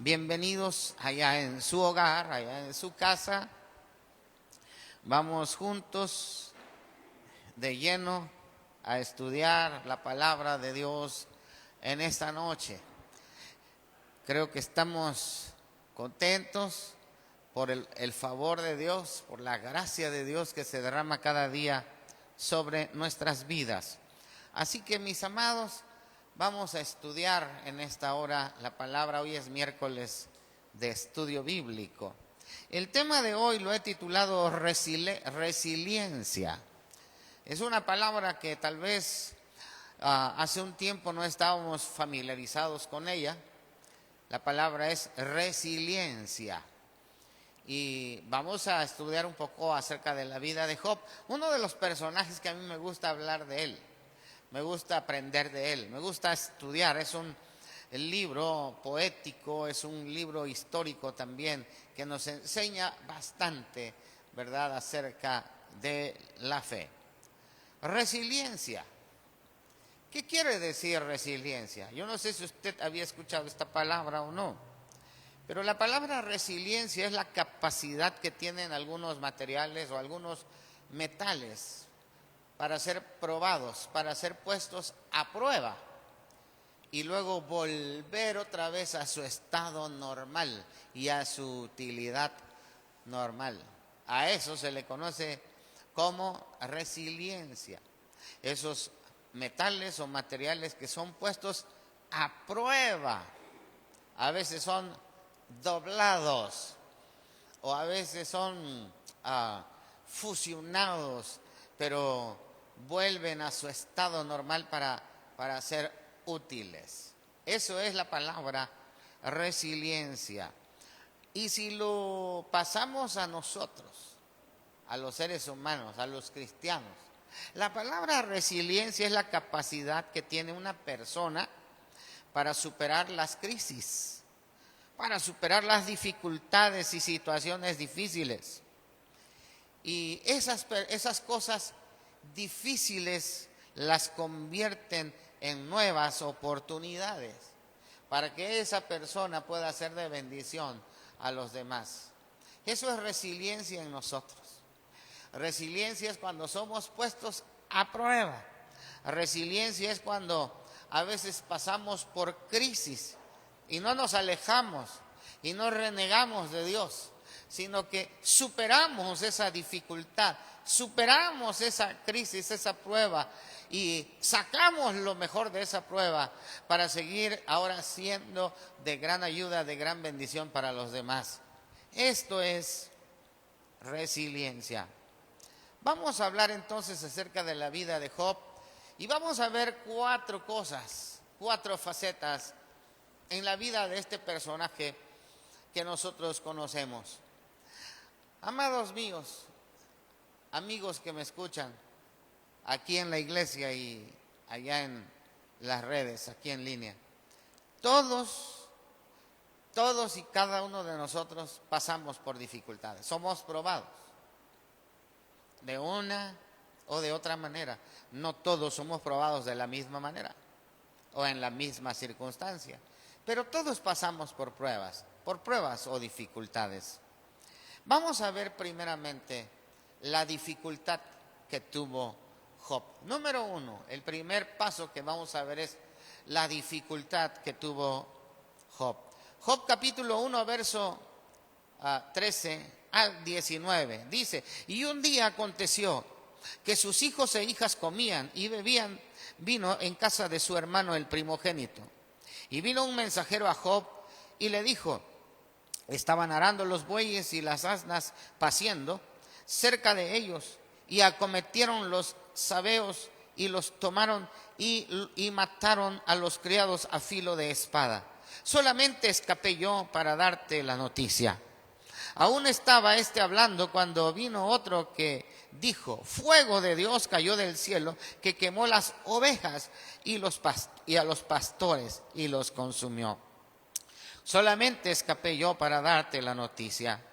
Bienvenidos allá en su hogar, allá en su casa. Vamos juntos de lleno a estudiar la palabra de Dios en esta noche. Creo que estamos contentos por el favor de Dios, por la gracia de Dios que se derrama cada día sobre nuestras vidas. Así que, mis amados, vamos a estudiar en esta hora la palabra. Hoy es miércoles de estudio bíblico. El tema de hoy lo he titulado resiliencia. Es una palabra que tal vez hace un tiempo no estábamos familiarizados con ella. La palabra es resiliencia. Y vamos a estudiar un poco acerca de la vida de Job. Uno de los personajes que a mí me gusta hablar de él. Me gusta aprender de él, me gusta estudiar. Es un libro poético, es un libro histórico también que nos enseña bastante, ¿verdad?, acerca de la fe. Resiliencia. ¿Qué quiere decir resiliencia? Yo no sé si usted había escuchado esta palabra o no, pero la palabra resiliencia es la capacidad que tienen algunos materiales o algunos metales para ser probados, para ser puestos a prueba y luego volver otra vez a su estado normal y a su utilidad normal. A eso se le conoce como resiliencia. Esos metales o materiales que son puestos a prueba, a veces son doblados o a veces son fusionados, pero vuelven a su estado normal para ser útiles. Eso es la palabra resiliencia. Y si lo pasamos a nosotros, a los seres humanos, a los cristianos, la palabra resiliencia es la capacidad que tiene una persona para superar las crisis, para superar las dificultades y situaciones difíciles. Y esas cosas difíciles las convierten en nuevas oportunidades para que esa persona pueda ser de bendición a los demás. Eso es resiliencia en nosotros. Resiliencia es cuando somos puestos a prueba. Resiliencia es cuando a veces pasamos por crisis y no nos alejamos y no renegamos de Dios, sino que superamos esa dificultad, superamos esa crisis, esa prueba, y sacamos lo mejor de esa prueba para seguir ahora siendo de gran ayuda, de gran bendición para los demás. Esto es resiliencia. Vamos a hablar entonces acerca de la vida de Job y vamos a ver cuatro cosas, cuatro facetas en la vida de este personaje que nosotros conocemos. Amados míos, amigos que me escuchan aquí en la iglesia y allá en las redes, aquí en línea, todos y cada uno de nosotros pasamos por dificultades, somos probados de una o de otra manera. No todos somos probados de la misma manera o en la misma circunstancia, pero todos pasamos por pruebas o dificultades. Vamos a ver primeramente la dificultad que tuvo Job. Número uno, el primer paso que vamos a ver es la dificultad que tuvo Job. Job capítulo 1, verso 13 al 19, dice: y un día aconteció que sus hijos e hijas comían y bebían vino en casa de su hermano el primogénito. Y vino un mensajero a Job y le dijo: estaban arando los bueyes y las asnas paciendo cerca de ellos, y acometieron los sabeos y los tomaron y mataron a los criados a filo de espada. Solamente escapé yo para darte la noticia. Aún estaba hablando cuando vino otro que dijo: fuego de Dios cayó del cielo que quemó las ovejas y a los pastores y los consumió. Solamente escapé yo para darte la noticia.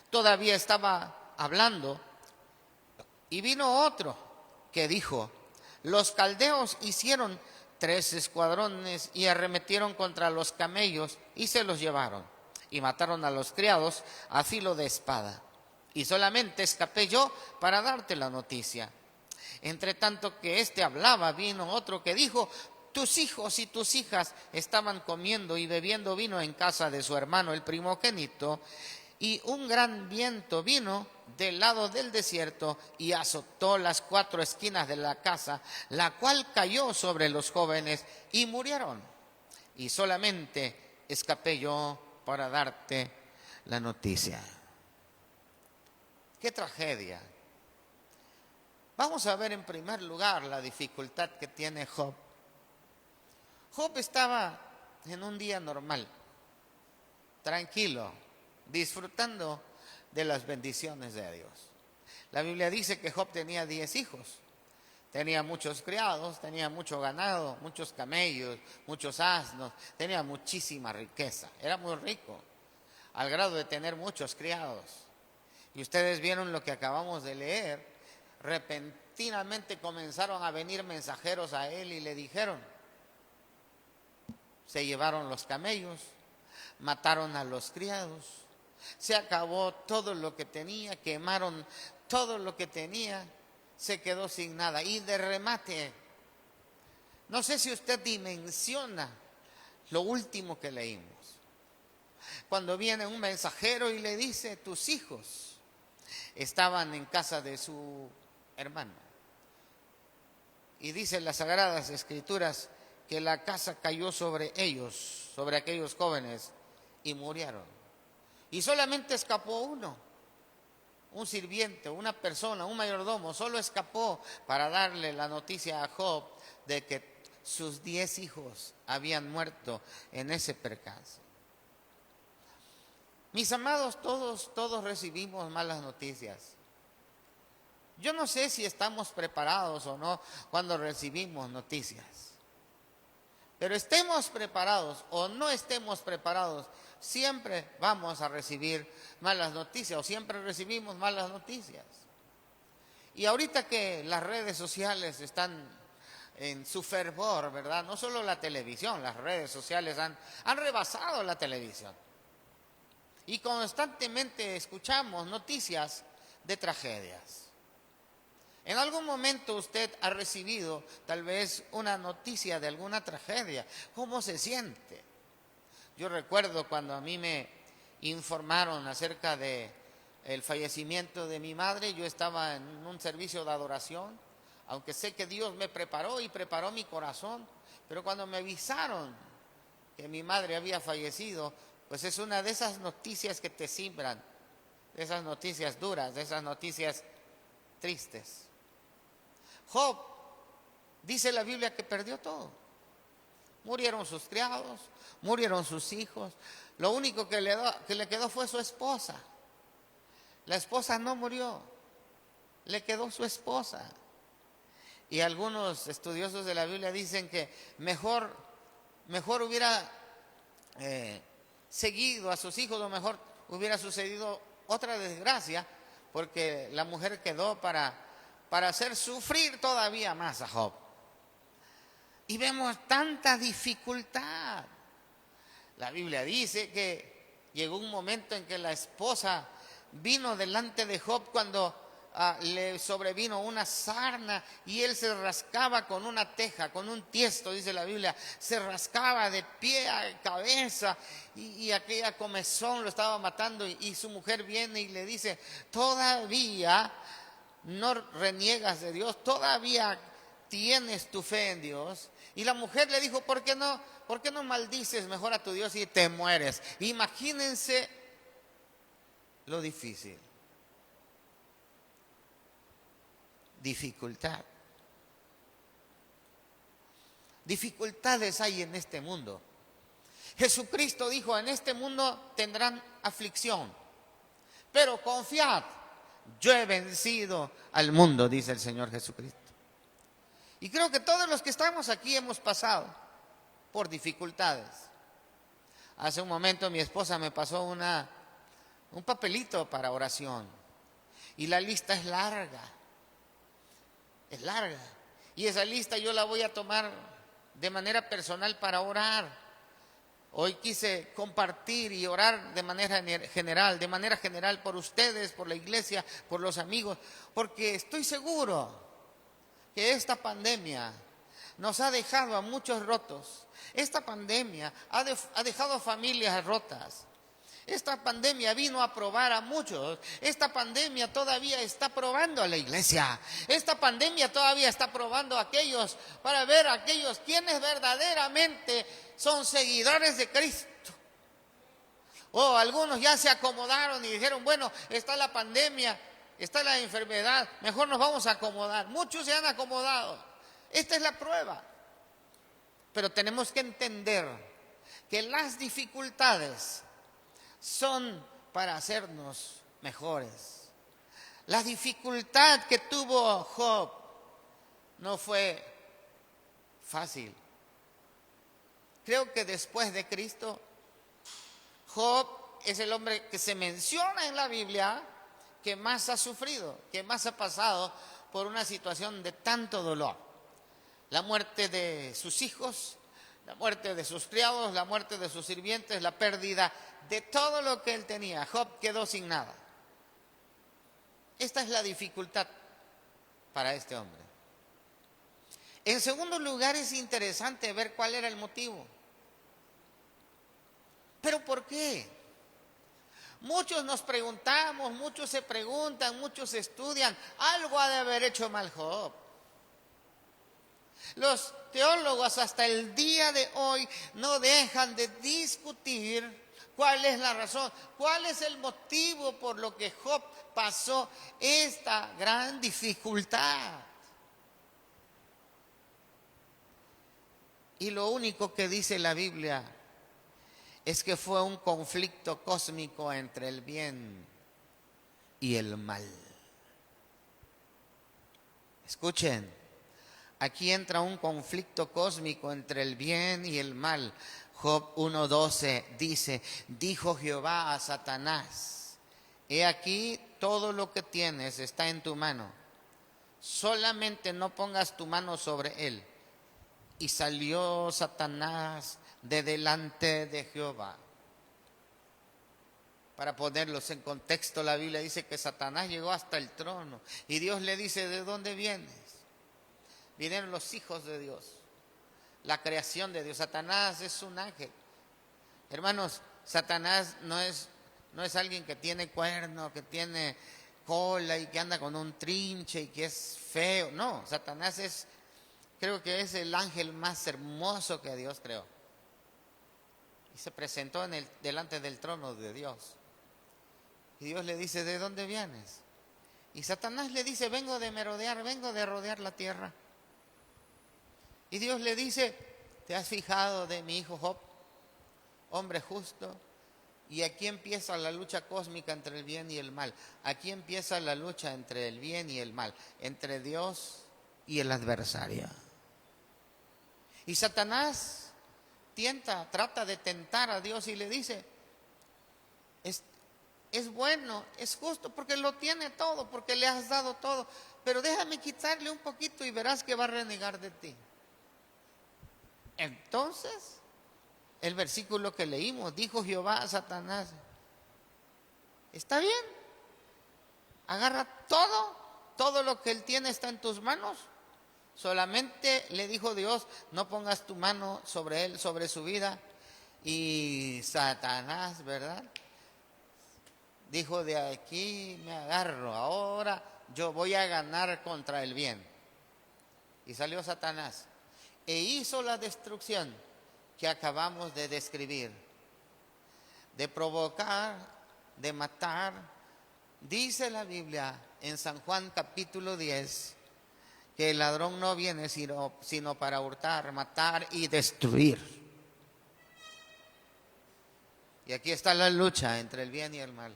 Todavía estaba hablando y vino otro que dijo: los caldeos hicieron 3 escuadrones y arremetieron contra los camellos y se los llevaron. Y mataron a los criados a filo de espada. Y solamente escapé yo para darte la noticia. Entre tanto que éste hablaba, vino otro que dijo: tus hijos y tus hijas estaban comiendo y bebiendo vino en casa de su hermano el primogénito, y un gran viento vino del lado del desierto y azotó las 4 esquinas de la casa, la cual cayó sobre los jóvenes y murieron. Y solamente escapé yo para darte la noticia. ¡Qué tragedia! Vamos a ver en primer lugar la dificultad que tiene Job. Job estaba en un día normal, tranquilo, disfrutando de las bendiciones de Dios. La Biblia dice que Job tenía 10 hijos, tenía muchos criados, tenía mucho ganado, muchos camellos, muchos asnos, tenía muchísima riqueza, era muy rico, al grado de tener muchos criados. Y ustedes vieron lo que acabamos de leer. Repentinamente comenzaron a venir mensajeros a él y le dijeron: se llevaron los camellos, mataron a los criados, se acabó todo lo que tenía, quemaron todo lo que tenía, se quedó sin nada. Y de remate, no sé si usted dimensiona lo último que leímos. Cuando viene un mensajero y le dice: tus hijos estaban en casa de su hermano. Y dice las Sagradas Escrituras que la casa cayó sobre ellos, sobre aquellos jóvenes, y murieron. Y solamente escapó uno, un sirviente, una persona, un mayordomo, solo escapó para darle la noticia a Job de que sus 10 hijos habían muerto en ese percance. Mis amados, todos recibimos malas noticias. Yo no sé si estamos preparados o no cuando recibimos noticias. Pero estemos preparados o no estemos preparados, siempre vamos a recibir malas noticias o siempre recibimos malas noticias. Y ahorita que las redes sociales están en su fervor, ¿verdad? No solo la televisión, las redes sociales han rebasado la televisión. Y constantemente escuchamos noticias de tragedias. En algún momento usted ha recibido tal vez una noticia de alguna tragedia. ¿Cómo se siente? Yo recuerdo cuando a mí me informaron acerca de el fallecimiento de mi madre. Yo estaba en un servicio de adoración, aunque sé que Dios me preparó y preparó mi corazón, pero cuando me avisaron que mi madre había fallecido, pues es una de esas noticias que te simbran, de esas noticias duras, de esas noticias tristes. Job, dice la Biblia que perdió todo. Murieron sus criados, murieron sus hijos. Lo único que le quedó fue su esposa. La esposa no murió, le quedó su esposa. Y algunos estudiosos de la Biblia dicen que mejor hubiera seguido a sus hijos, o mejor hubiera sucedido otra desgracia, porque la mujer quedó para hacer sufrir todavía más a Job. Y vemos tanta dificultad. La Biblia dice que llegó un momento en que la esposa vino delante de Job cuando le sobrevino una sarna y él se rascaba con una teja, con un tiesto, dice la Biblia, se rascaba de pie a cabeza y aquella comezón lo estaba matando y su mujer viene y le dice: todavía no reniegas de Dios, todavía tienes tu fe en Dios. Y la mujer le dijo: ¿por qué no maldices mejor a tu Dios y te mueres? Imagínense lo difícil. Dificultades hay en este mundo. Jesucristo dijo: en este mundo tendrán aflicción, pero confiad, yo he vencido al mundo, dice el Señor Jesucristo. Y creo que todos los que estamos aquí hemos pasado por dificultades. Hace un momento mi esposa me pasó un papelito para oración y la lista es larga. Y esa lista yo la voy a tomar de manera personal para orar. Hoy quise compartir y orar de manera general por ustedes, por la iglesia, por los amigos, porque estoy seguro que esta pandemia nos ha dejado a muchos rotos. Esta pandemia ha dejado familias rotas. Esta pandemia vino a probar a muchos. Esta pandemia todavía está probando a la iglesia. Esta pandemia todavía está probando a aquellos, para ver a aquellos quienes verdaderamente son seguidores de Cristo. Algunos ya se acomodaron y dijeron, bueno, está la pandemia, está la enfermedad, mejor nos vamos a acomodar. Muchos se han acomodado. Esta es la prueba. Pero tenemos que entender que las dificultades son para hacernos mejores. La dificultad que tuvo Job no fue fácil. Creo que después de Cristo, Job es el hombre que se menciona en la Biblia que más ha sufrido, que más ha pasado por una situación de tanto dolor. La muerte de sus hijos, la muerte de sus criados, la muerte de sus sirvientes, la pérdida de todo lo que él tenía. Job quedó sin nada. Esta es la dificultad para este hombre. En segundo lugar, es interesante ver cuál era el motivo. ¿Pero por qué? Muchos nos preguntamos, muchos se preguntan, muchos estudian. Algo ha de haber hecho mal Job. Los teólogos hasta el día de hoy no dejan de discutir cuál es la razón, cuál es el motivo por lo que Job pasó esta gran dificultad. Y lo único que dice la Biblia es que fue un conflicto cósmico entre el bien y el mal. Escuchen, aquí entra un conflicto cósmico entre el bien y el mal. Job 1:12 dice, dijo Jehová a Satanás, he aquí todo lo que tienes está en tu mano, solamente no pongas tu mano sobre él. Y salió Satanás de delante de Jehová. Para ponerlos en contexto, la Biblia dice que Satanás llegó hasta el trono y Dios le dice, ¿de dónde vienes? Vinieron los hijos de Dios, la creación de Dios. Satanás es un ángel. Hermanos, Satanás no es alguien que tiene cuerno, que tiene cola y que anda con un trinche y que es feo. No, Satanás creo que es el ángel más hermoso que Dios creó. Y se presentó delante del trono de Dios. Y Dios le dice, ¿de dónde vienes? Y Satanás le dice, vengo de rodear la tierra. Y Dios le dice, ¿te has fijado de mi hijo Job, hombre justo? Y aquí empieza la lucha cósmica entre el bien y el mal. Aquí empieza la lucha entre el bien y el mal, entre Dios y el adversario. Y Satanás trata de tentar a Dios y le dice, es bueno, es justo, porque lo tiene todo, porque le has dado todo, pero déjame quitarle un poquito y verás que va a renegar de ti. Entonces, el versículo que leímos, dijo Jehová a Satanás, está bien, agarra todo lo que él tiene está en tus manos. Solamente le dijo Dios, no pongas tu mano sobre él, sobre su vida. Y Satanás, ¿verdad? Dijo, de aquí me agarro, ahora yo voy a ganar contra el bien. Y salió Satanás e hizo la destrucción que acabamos de describir, de provocar, de matar. Dice la Biblia en San Juan capítulo 10, que el ladrón no viene sino para hurtar, matar y destruir. Y aquí está la lucha entre el bien y el mal.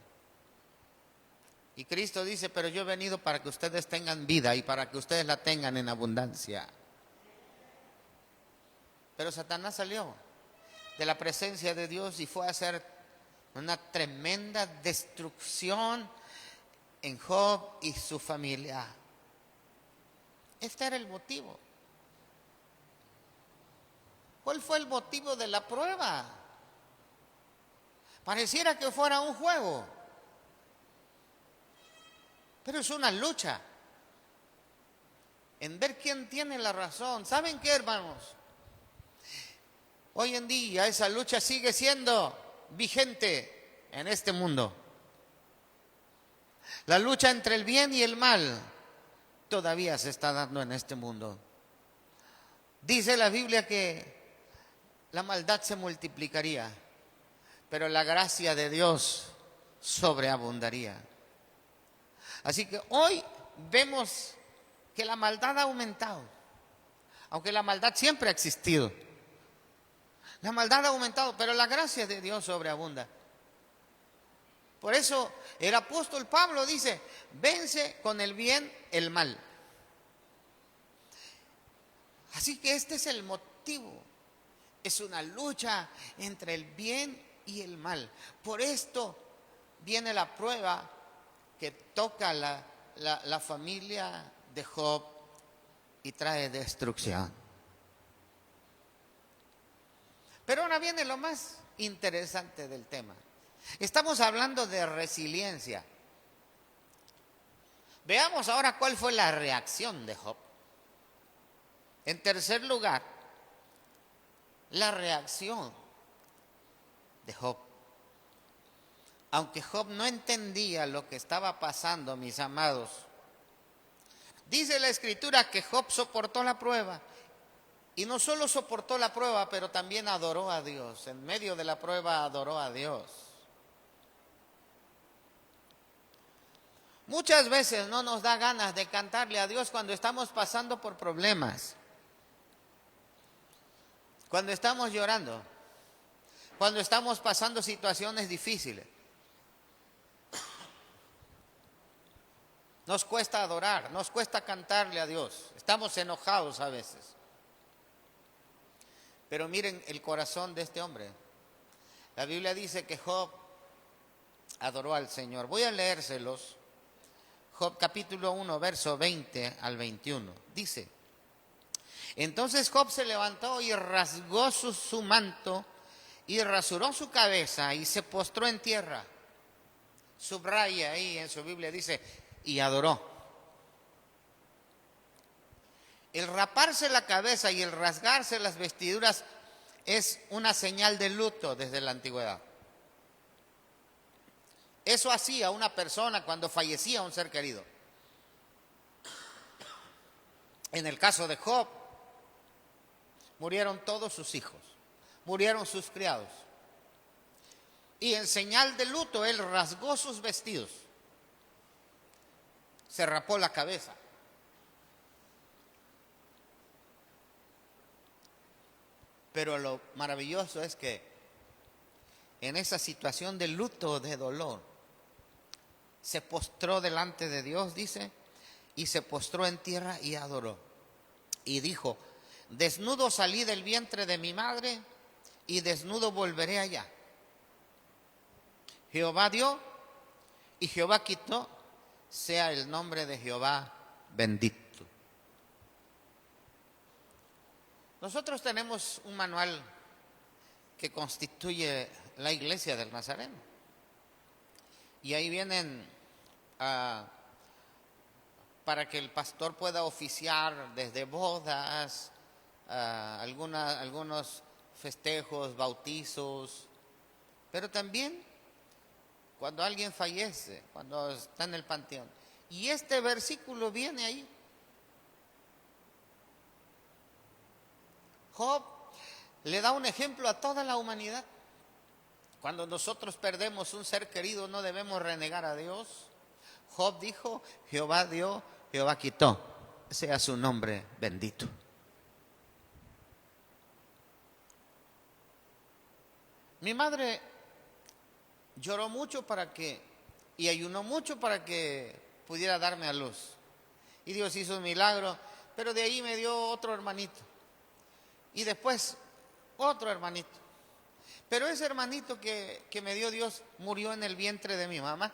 Y Cristo dice, pero yo he venido para que ustedes tengan vida y para que ustedes la tengan en abundancia. Pero Satanás salió de la presencia de Dios y fue a hacer una tremenda destrucción en Job y su familia. Este era el motivo. ¿Cuál fue el motivo de la prueba? Pareciera que fuera un juego, pero es una lucha en ver quién tiene la razón. ¿Saben qué, hermanos? Hoy en día esa lucha sigue siendo vigente en este mundo. La lucha entre el bien y el mal todavía se está dando en este mundo. Dice la Biblia que la maldad se multiplicaría, pero la gracia de Dios sobreabundaría. Así que hoy vemos que la maldad ha aumentado, aunque la maldad siempre ha existido. La maldad ha aumentado, pero la gracia de Dios sobreabunda. Por eso el apóstol Pablo dice, vence con el bien el mal. Así que este es el motivo. Es una lucha entre el bien y el mal. Por esto viene la prueba que toca la familia de Job y trae destrucción. Pero ahora viene lo más interesante del tema. Estamos hablando de resiliencia. Veamos ahora cuál fue la reacción de Job. En tercer lugar, la reacción de Job. Aunque Job no entendía lo que estaba pasando, mis amados, dice la Escritura que Job soportó la prueba. Y no solo soportó la prueba, pero también adoró a Dios. En medio de la prueba adoró a Dios. Muchas veces no nos da ganas de cantarle a Dios cuando estamos pasando por problemas, cuando estamos llorando, cuando estamos pasando situaciones difíciles. Nos cuesta adorar, nos cuesta cantarle a Dios. Estamos enojados a veces. Pero miren el corazón de este hombre. La Biblia dice que Job adoró al Señor. Voy a leérselos. Job capítulo 1, verso 20 al 21. Dice, entonces Job se levantó y rasgó su manto y rasuró su cabeza y se postró en tierra. Subraya ahí en su Biblia, dice, y adoró. El raparse la cabeza y el rasgarse las vestiduras es una señal de luto desde la antigüedad. Eso hacía una persona cuando fallecía un ser querido. En el caso de Job, murieron todos sus hijos, murieron sus criados. Y en señal de luto, él rasgó sus vestidos, se rapó la cabeza. Pero lo maravilloso es que en esa situación de luto, de dolor, se postró delante de Dios, dice, y se postró en tierra y adoró. Y dijo, desnudo salí del vientre de mi madre y desnudo volveré allá. Jehová dio y Jehová quitó, sea el nombre de Jehová bendito. Nosotros tenemos un manual que constituye la iglesia del Nazareno. Y ahí vienen para que el pastor pueda oficiar desde bodas, algunos festejos, bautizos, pero también cuando alguien fallece, cuando está en el panteón. Y este versículo viene ahí. Job le da un ejemplo a toda la humanidad. Cuando nosotros perdemos un ser querido, no debemos renegar a Dios. Job dijo, Jehová dio, Jehová quitó, sea su nombre bendito. Mi madre lloró mucho y ayunó mucho para que pudiera darme a luz. Y Dios hizo un milagro, pero de ahí me dio otro hermanito. Y después otro hermanito. Pero ese hermanito que me dio Dios murió en el vientre de mi mamá.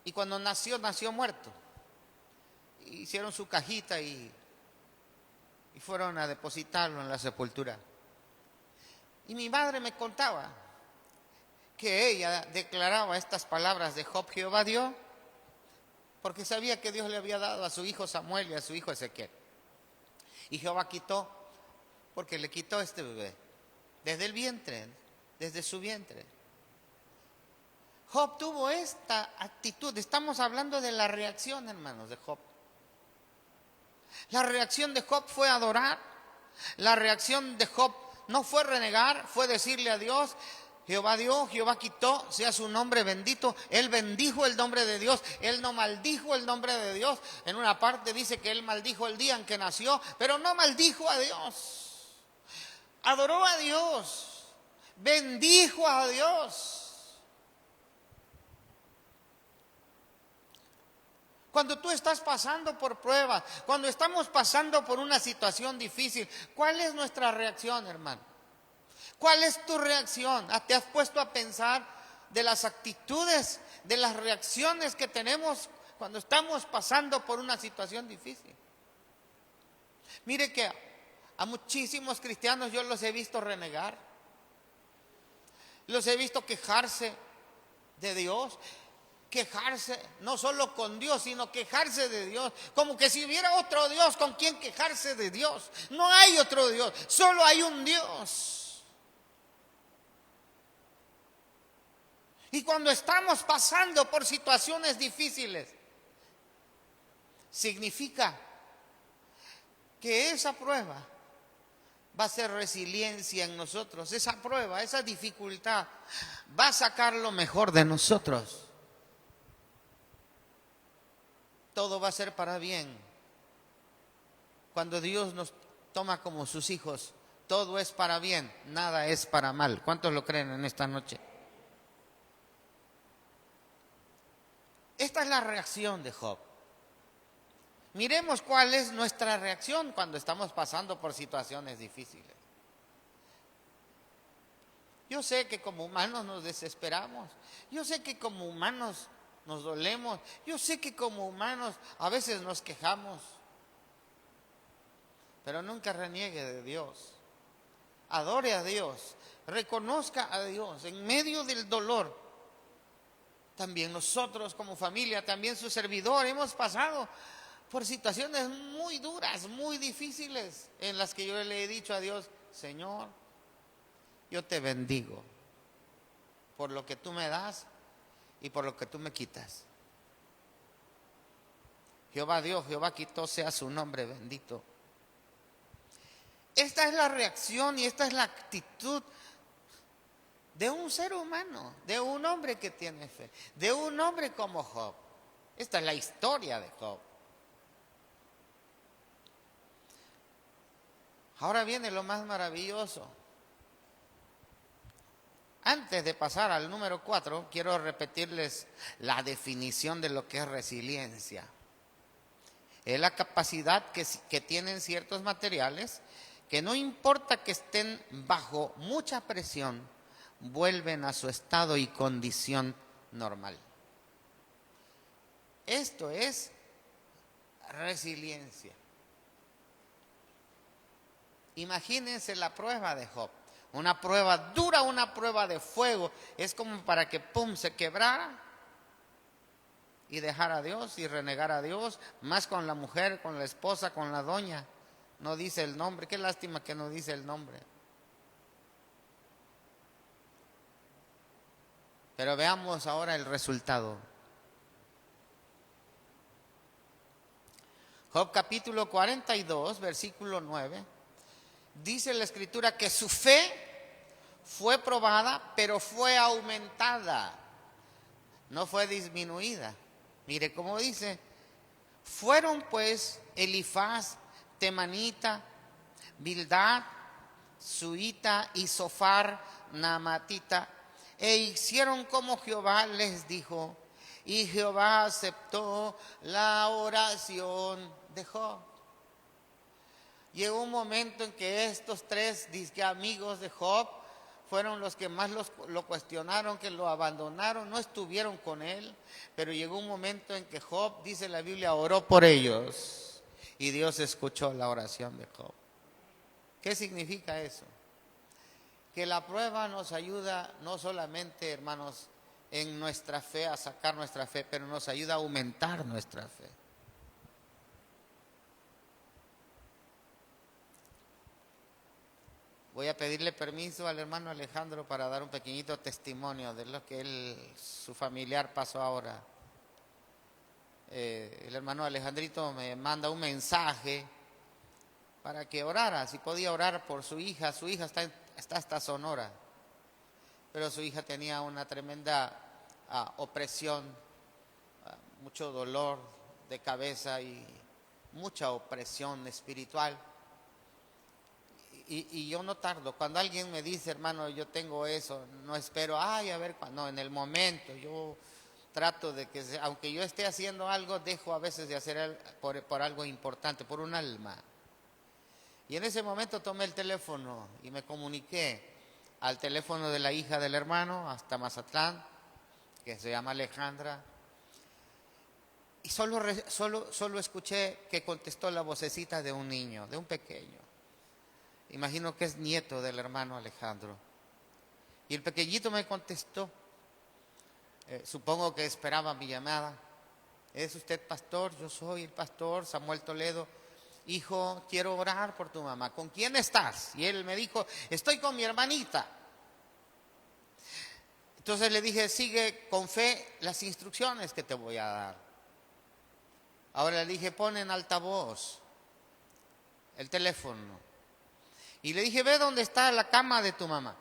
Y cuando nació muerto. Hicieron su cajita y y fueron a depositarlo en la sepultura. Y mi madre me contaba que ella declaraba estas palabras de Job: Jehová dio, porque sabía que Dios le había dado a su hijo Samuel y a su hijo Ezequiel. Y Jehová quitó, porque le quitó este bebé, desde el vientre, desde su vientre. Job tuvo esta actitud. Estamos hablando de la reacción, hermanos, de Job. La reacción de Job fue adorar. La reacción de Job no fue renegar, fue decirle a Dios: Jehová dio, Jehová quitó, sea su nombre bendito. Él bendijo el nombre de Dios, él no maldijo el nombre de Dios. En una parte dice que él maldijo el día en que nació, pero no maldijo a Dios. Adoró a Dios, bendijo a Dios. Cuando tú estás pasando por pruebas, cuando estamos pasando por una situación difícil, ¿cuál es nuestra reacción, hermano? ¿Cuál es tu reacción? ¿Te has puesto a pensar de las actitudes, de las reacciones que tenemos cuando estamos pasando por una situación difícil? Mire que a muchísimos cristianos yo los he visto renegar, los he visto quejarse de Dios. Quejarse no solo con Dios, sino quejarse de Dios, como que si hubiera otro Dios con quien quejarse de Dios. No hay otro Dios, solo hay un Dios. Y cuando estamos pasando por situaciones difíciles, significa que esa prueba va a ser resiliencia en nosotros. Esa prueba, esa dificultad va a sacar lo mejor de nosotros. Todo va a ser para bien. Cuando Dios nos toma como sus hijos, todo es para bien, nada es para mal. ¿Cuántos lo creen en esta noche? Esta es la reacción de Job. Miremos cuál es nuestra reacción cuando estamos pasando por situaciones difíciles. Yo sé que como humanos nos desesperamos. Yo sé que como humanos nos dolemos. Yo sé que como humanos a veces nos quejamos. Pero nunca reniegue de Dios. Adore a Dios. Reconozca a Dios en medio del dolor. También nosotros como familia, también su servidor, hemos pasado por situaciones muy duras, muy difíciles, en las que yo le he dicho a Dios: Señor, yo te bendigo por lo que tú me das y por lo que tú me quitas. Jehová dio, Jehová quitó, sea su nombre bendito. Esta es la reacción y esta es la actitud de un ser humano, de un hombre que tiene fe, de un hombre como Job. Esta es la historia de Job. Ahora viene lo más maravilloso. Antes de pasar al número 4, quiero repetirles la definición de lo que es resiliencia. Es la capacidad que tienen ciertos materiales que no importa que estén bajo mucha presión, vuelven a su estado y condición normal. Esto es resiliencia. Imagínense la prueba de Job. Una prueba dura, una prueba de fuego. Es como para que se quebrara y dejara a Dios y renegara a Dios. Más con la mujer, con la esposa, con la doña. No dice el nombre. Qué lástima que no dice el nombre. Pero veamos ahora el resultado. Job capítulo 42, versículo 9. Dice la Escritura que su fe fue probada, pero fue aumentada. No fue disminuida. Mire cómo dice. Fueron pues Elifaz, Temanita, Bildad, Suita y Sofar, Naamatita, e hicieron como Jehová les dijo, y Jehová aceptó la oración de Job. Llegó un momento en que estos tres amigos de Job fueron los que más lo cuestionaron, que lo abandonaron, no estuvieron con él, pero llegó un momento en que Job, dice la Biblia, oró por ellos y Dios escuchó la oración de Job. ¿Qué significa eso? Que la prueba nos ayuda no solamente, hermanos, en nuestra fe, a sacar nuestra fe, pero nos ayuda a aumentar nuestra fe. Voy a pedirle permiso al hermano Alejandro para dar un pequeñito testimonio de lo que su familiar pasó ahora. El hermano Alejandrito me manda un mensaje para que orara, si podía orar por su hija. Su hija está hasta Sonora, pero su hija tenía una tremenda opresión, mucho dolor de cabeza y mucha opresión espiritual. Y yo no tardo, cuando alguien me dice, hermano, yo tengo eso, no espero, a ver, no, en el momento, yo trato de que, aunque yo esté haciendo algo, dejo a veces de hacer por algo importante, por un alma. Y en ese momento tomé el teléfono y me comuniqué al teléfono de la hija del hermano hasta Mazatlán, que se llama Alejandra, y solo escuché que contestó la vocecita de un niño, de un pequeño. Imagino que es nieto del hermano Alejandro. Y el pequeñito me contestó, supongo que esperaba mi llamada. ¿Es usted pastor? Yo soy el pastor Samuel Toledo. Hijo, quiero orar por tu mamá. ¿Con quién estás? Y él me dijo, estoy con mi hermanita. Entonces le dije, sigue con fe las instrucciones que te voy a dar. Ahora le dije, pon en altavoz el teléfono. Y le dije, ve dónde está la cama de tu mamá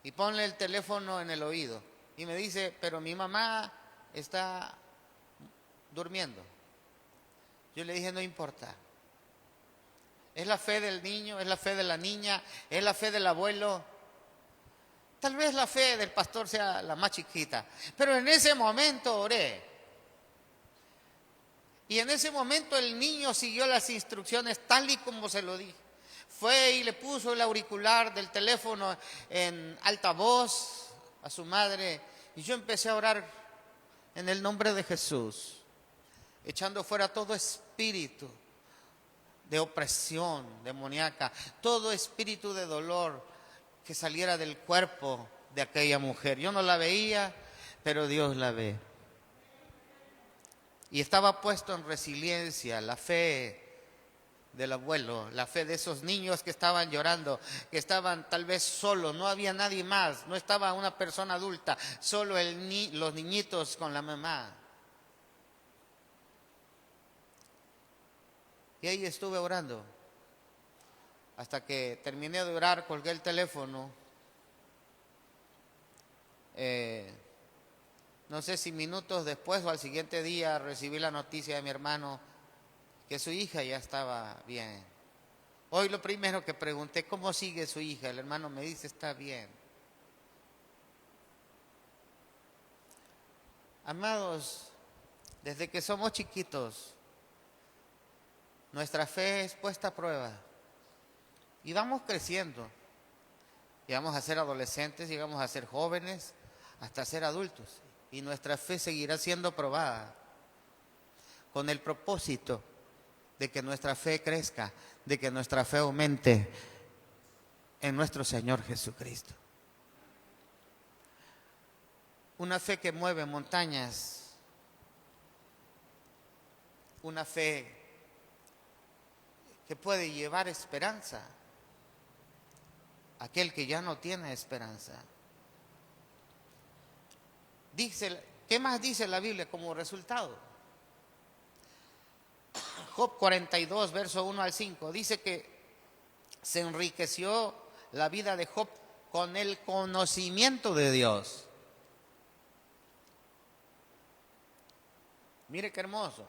y ponle el teléfono en el oído. Y me dice, pero mi mamá está durmiendo. Yo le dije, no importa. Es la fe del niño, es la fe de la niña, es la fe del abuelo. Tal vez la fe del pastor sea la más chiquita, pero en ese momento oré. Y en ese momento el niño siguió las instrucciones tal y como se lo dije. Fue y le puso el auricular del teléfono en altavoz a su madre. Y yo empecé a orar en el nombre de Jesús, echando fuera todo espíritu de opresión demoníaca, todo espíritu de dolor que saliera del cuerpo de aquella mujer. Yo no la veía, pero Dios la ve. Y estaba puesto en resiliencia, la fe del abuelo, la fe de esos niños que estaban llorando, que estaban tal vez solos, no había nadie más, no estaba una persona adulta, solo los niñitos con la mamá. Y ahí estuve orando, hasta que terminé de orar, colgué el teléfono. No sé si minutos después o al siguiente día recibí la noticia de mi hermano que su hija ya estaba bien. Hoy lo primero que pregunté, ¿cómo sigue su hija? El hermano me dice, está bien. Amados, desde que somos chiquitos, nuestra fe es puesta a prueba. Y vamos creciendo. Y vamos a ser adolescentes, y vamos a ser jóvenes, hasta ser adultos. Y nuestra fe seguirá siendo probada con el propósito de que nuestra fe crezca, de que nuestra fe aumente en nuestro Señor Jesucristo. Una fe que mueve montañas, una fe que puede llevar esperanza a aquel que ya no tiene esperanza. ¿Qué más dice la Biblia como resultado? Job 42, verso 1 al 5, dice que se enriqueció la vida de Job con el conocimiento de Dios. Mire qué hermoso.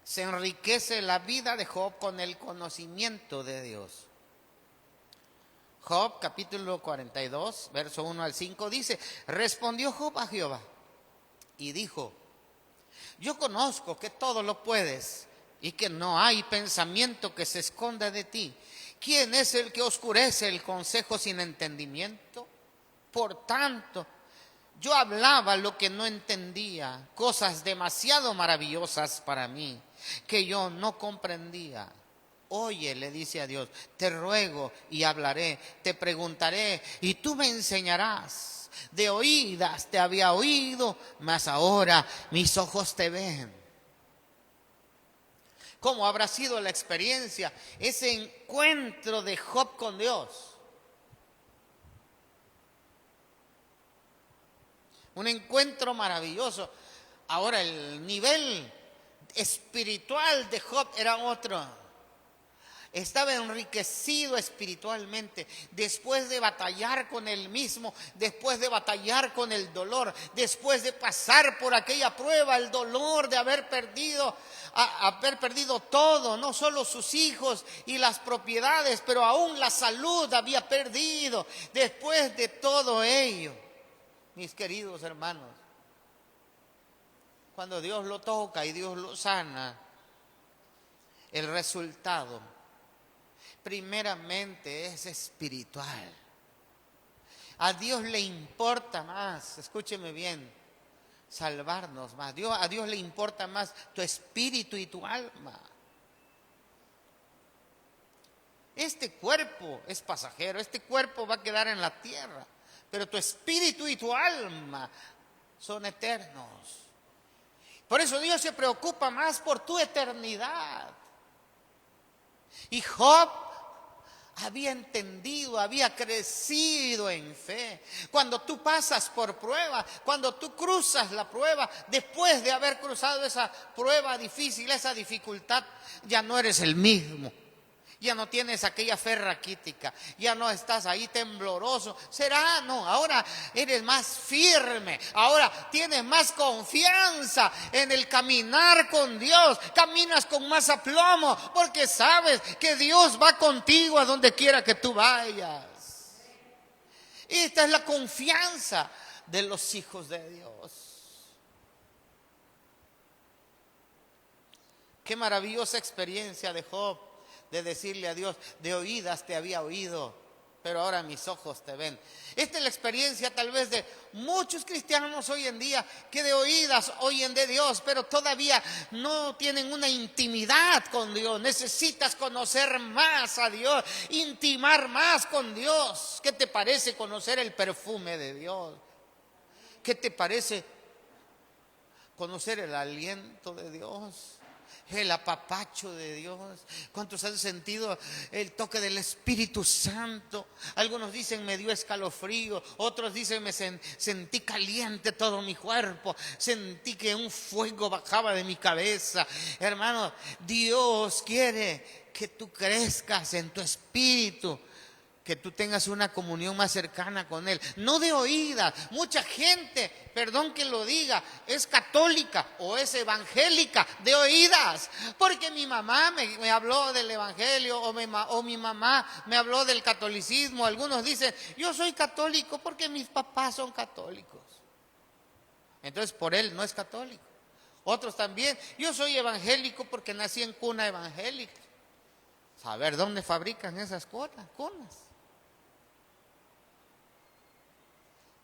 Se enriquece la vida de Job con el conocimiento de Dios. Job capítulo 42, verso 1 al 5 dice, respondió Job a Jehová y dijo, yo conozco que todo lo puedes y que no hay pensamiento que se esconda de ti. ¿Quién es el que oscurece el consejo sin entendimiento? Por tanto, yo hablaba lo que no entendía, cosas demasiado maravillosas para mí, que yo no comprendía. oye, le dice a Dios, te ruego y hablaré, te preguntaré y tú me enseñarás. De oídas te había oído, mas ahora mis ojos te ven. ¿Cómo habrá sido la experiencia, ese encuentro de Job con Dios? Un encuentro maravilloso. Ahora el nivel espiritual de Job era otro. Estaba enriquecido espiritualmente, después de batallar con él mismo, después de batallar con el dolor, después de pasar por aquella prueba, el dolor de haber perdido todo, no solo sus hijos y las propiedades, pero aún la salud había perdido. Después de todo ello, mis queridos hermanos, cuando Dios lo toca y Dios lo sana, el resultado primeramente es espiritual. A Dios le importa más, escúcheme bien, salvarnos más. A Dios le importa más tu espíritu y tu alma. Este cuerpo es pasajero, este cuerpo va a quedar en la tierra, pero tu espíritu y tu alma son eternos. Por eso Dios se preocupa más por tu eternidad. Y Job había entendido, había crecido en fe. Cuando tú pasas por prueba, cuando tú cruzas la prueba, después de haber cruzado esa prueba difícil, esa dificultad, ya no eres el mismo. Ya no tienes aquella fe raquítica, ya no estás ahí tembloroso. ¿Será? No, ahora eres más firme, ahora tienes más confianza en el caminar con Dios. Caminas con más aplomo porque sabes que Dios va contigo a donde quiera que tú vayas. Esta es la confianza de los hijos de Dios. Qué maravillosa experiencia de Job, de decirle a Dios, de oídas te había oído, pero ahora mis ojos te ven. Esta es la experiencia tal vez de muchos cristianos hoy en día, que de oídas oyen de Dios, pero todavía no tienen una intimidad con Dios. Necesitas conocer más a Dios, intimar más con Dios. ¿Qué te parece conocer el perfume de Dios? ¿Qué te parece conocer el aliento de Dios? El apapacho de Dios. ¿Cuántos han sentido el toque del Espíritu Santo? Algunos dicen me dio escalofrío, otros dicen me sentí caliente todo mi cuerpo, sentí que un fuego bajaba de mi cabeza. Hermano, Dios quiere que tú crezcas en tu espíritu, que tú tengas una comunión más cercana con Él, no de oídas. Mucha gente, perdón que lo diga, es católica o es evangélica de oídas, porque mi mamá me habló del evangelio o mi mamá me habló del catolicismo. Algunos dicen, yo soy católico porque mis papás son católicos, entonces por él no es católico. Otros también, yo soy evangélico porque nací en cuna evangélica. Saber dónde fabrican esas cunas.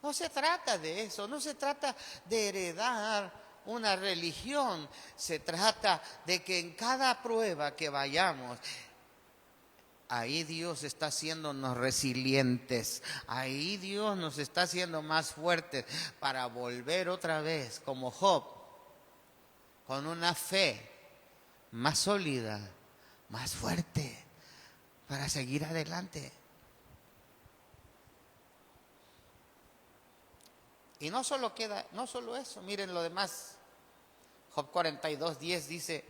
No se trata de eso, no se trata de heredar una religión, se trata de que en cada prueba que vayamos, ahí Dios está haciéndonos resilientes, ahí Dios nos está haciendo más fuertes para volver otra vez como Job, con una fe más sólida, más fuerte, para seguir adelante. Y no solo eso, miren lo demás. Job 42:10 dice,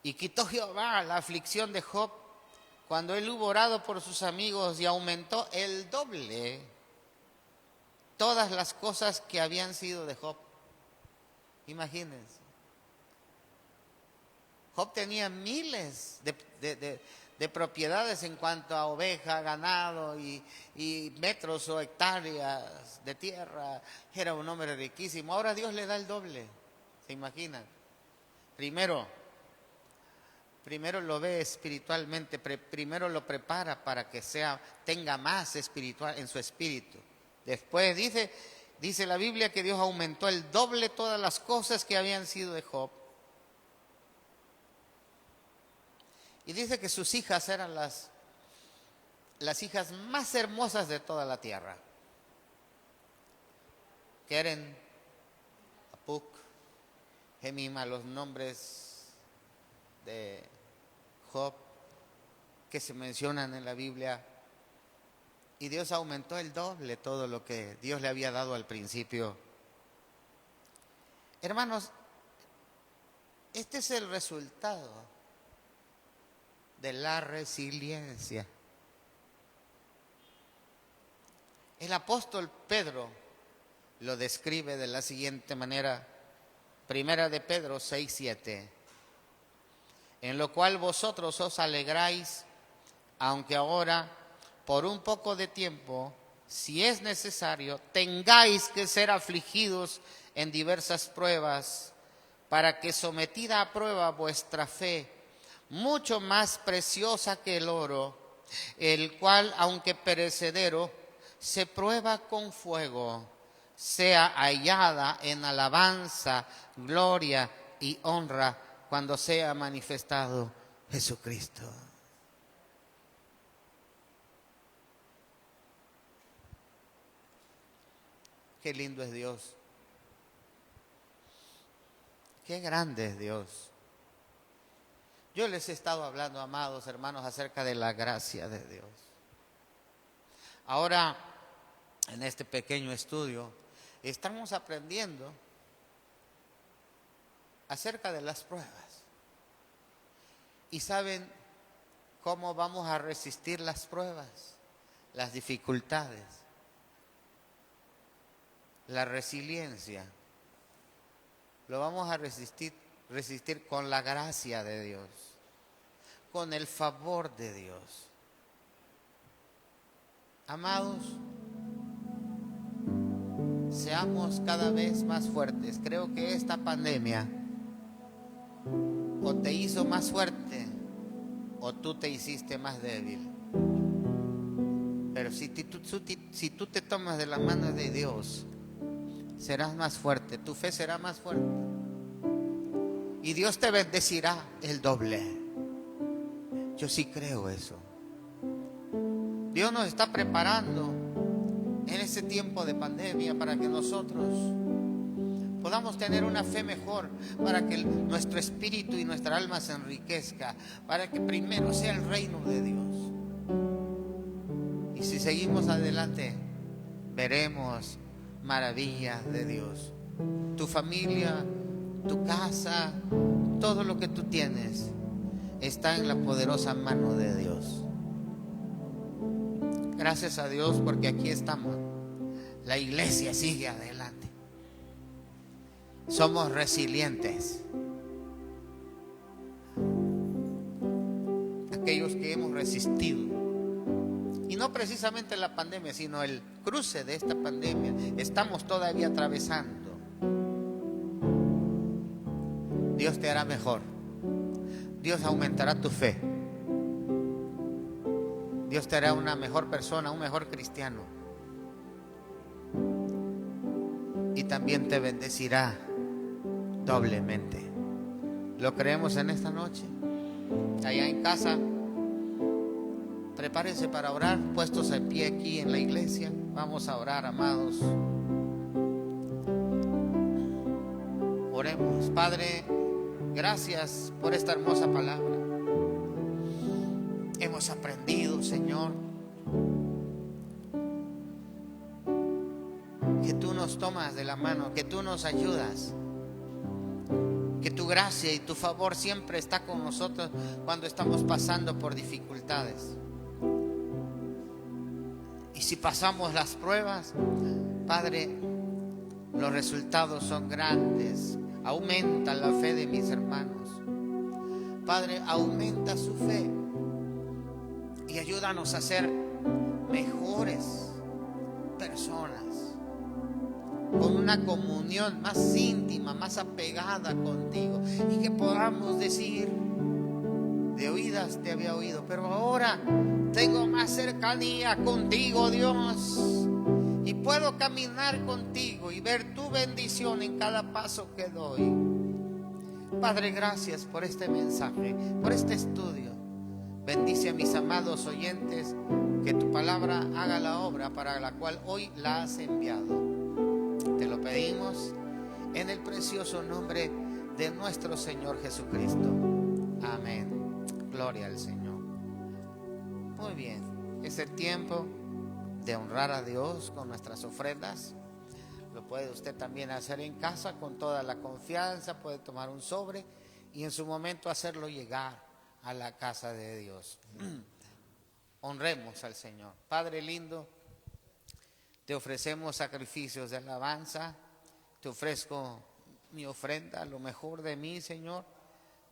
y quitó Jehová la aflicción de Job cuando él hubo orado por sus amigos y aumentó el doble todas las cosas que habían sido de Job. Imagínense. Job tenía miles de propiedades en cuanto a oveja, ganado y metros o hectáreas de tierra. Era un hombre riquísimo. Ahora Dios le da el doble. ¿Se imaginan? Primero lo ve espiritualmente, primero lo prepara para que tenga más espiritual en su espíritu. Después dice la Biblia que Dios aumentó el doble todas las cosas que habían sido de Job. Y dice que sus hijas eran las hijas más hermosas de toda la tierra. Keren, Apuk, Gemima, los nombres de Job que se mencionan en la Biblia. Y Dios aumentó el doble todo lo que Dios le había dado al principio. Hermanos, este es el resultado de la resiliencia. El apóstol Pedro lo describe de la siguiente manera. Primera de Pedro 6:7. En lo cual vosotros os alegráis, aunque ahora, por un poco de tiempo, si es necesario, tengáis que ser afligidos en diversas pruebas, para que sometida a prueba vuestra fe, mucho más preciosa que el oro, el cual, aunque perecedero, se prueba con fuego, sea hallada en alabanza, gloria y honra cuando sea manifestado Jesucristo. Qué lindo es Dios. Qué grande es Dios. Yo les he estado hablando, amados hermanos, acerca de la gracia de Dios. Ahora, en este pequeño estudio, estamos aprendiendo acerca de las pruebas. ¿Y saben cómo vamos a resistir las pruebas, las dificultades? La resiliencia. Lo vamos a resistir con la gracia de Dios, con el favor de Dios. Amados, seamos cada vez más fuertes. Creo que esta pandemia o te hizo más fuerte o tú te hiciste más débil. Pero si tú te tomas de las manos de Dios, serás más fuerte, tu fe será más fuerte. Y Dios te bendecirá el doble. Yo sí creo eso. Dios nos está preparando en este tiempo de pandemia para que nosotros podamos tener una fe mejor, para que nuestro espíritu y nuestra alma se enriquezca, para que primero sea el reino de Dios. Y si seguimos adelante, veremos maravillas de Dios. Tu familia, tu casa, todo lo que tú tienes está en la poderosa mano de Dios. Gracias a Dios porque aquí estamos. La iglesia sigue adelante. Somos resilientes. Aquellos que hemos resistido. Y no precisamente la pandemia, sino el cruce de esta pandemia. Estamos todavía atravesando. Dios te hará mejor. Dios aumentará tu fe. Dios te hará una mejor persona, un mejor cristiano. Y también te bendecirá doblemente. ¿Lo creemos en esta noche? Allá en casa, prepárense para orar, puestos en pie aquí en la iglesia. Vamos a orar, amados. Oremos. Padre, gracias por esta hermosa palabra. Hemos aprendido, Señor, que tú nos tomas de la mano, que tú nos ayudas, que tu gracia y tu favor siempre está con nosotros cuando estamos pasando por dificultades. Y si pasamos las pruebas, Padre, los resultados son grandes. Aumenta la fe de mis hermanos. Padre, aumenta su fe y ayúdanos a ser mejores personas, con una comunión más íntima, más apegada contigo, y que podamos decir: de oídas te había oído, pero ahora tengo más cercanía contigo, Dios, y puedo caminar contigo y ver tu bendición en cada paso que doy. Padre, gracias por este mensaje, por este estudio. Bendice a mis amados oyentes, que tu palabra haga la obra para la cual hoy la has enviado. Te lo pedimos en el precioso nombre de nuestro Señor Jesucristo. Amén. Gloria al Señor. Muy bien, es el tiempo de honrar a Dios con nuestras ofrendas. Lo puede usted también hacer en casa con toda la confianza. Puede tomar un sobre y en su momento hacerlo llegar a la casa de Dios. Honremos al Señor. Padre lindo, te ofrecemos sacrificios de alabanza. Te ofrezco mi ofrenda, lo mejor de mí, Señor.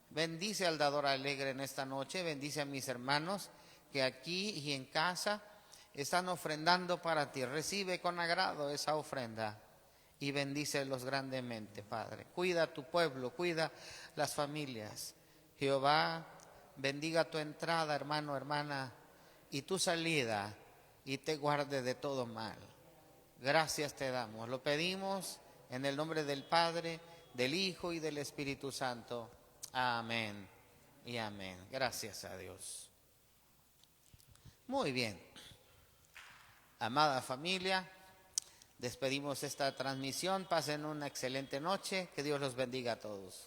Bendice al dador alegre en esta noche. Bendice a mis hermanos que aquí y en casa están ofrendando para ti. Recibe con agrado esa ofrenda y bendícelos grandemente, Padre. Cuida a tu pueblo, cuida las familias. Jehová, bendiga tu entrada, hermano, hermana, y tu salida, y te guarde de todo mal. Gracias te damos. Lo pedimos en el nombre del Padre, del Hijo y del Espíritu Santo. Amén y amén. Gracias a Dios. Muy bien. Amada familia, despedimos esta transmisión. Pasen una excelente noche. Que Dios los bendiga a todos.